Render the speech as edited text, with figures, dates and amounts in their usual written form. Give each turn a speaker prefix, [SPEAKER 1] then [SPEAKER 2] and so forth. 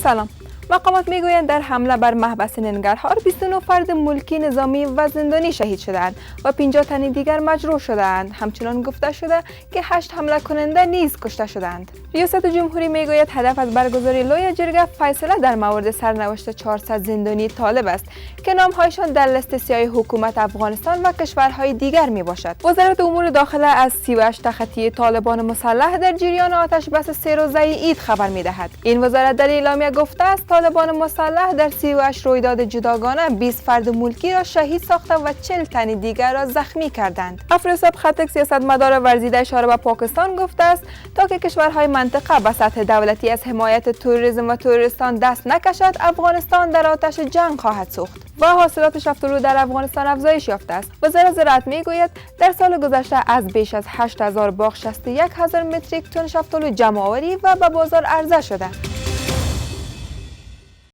[SPEAKER 1] سلام. مقامات میگویند در حمله بر محبس ننگرهار 29 فرد ملکی، نظامی و زندانی شهید شدند و 50 تن دیگر مجروح شدند. همچنان گفته شده که 8 حمله کننده نیز کشته شدند. ریاست جمهوری میگوید هدف از برگزاری لوی جرگه فیصله در مورد سرنوشت 400 زندانی طالب است که نامهایشان در لیست سیاه حکومت افغانستان و کشورهای دیگر می باشد. وزارت امور داخله از 38 تخطی طالبان مسلح در جریان آتش بس 3 روزه عید خبر می دهد. این وزارت در اعلامیه گفته است طالبان مسلح در 38 رویداد جداگانه 20 فرد ملکی را شهید ساخته و 40 تن دیگر را زخمی کردند. افراسیاب خطک، سیاستمدار ورزیده، اشاره به پاکستان گفته است تا که کشورهای منطقه به سطح دولتی از حمایت تروریسم و تروریستان دست نکشد، افغانستان در آتش جنگ خواهد سوخت و حاصلات شفتالو در افغانستان افزایش یافته است. وزارت زراعت میگوید در سال گذشته از بیش از 8000 باغ 61000 متریک تن شفتالو جمع آوری و به بازار عرضه شده.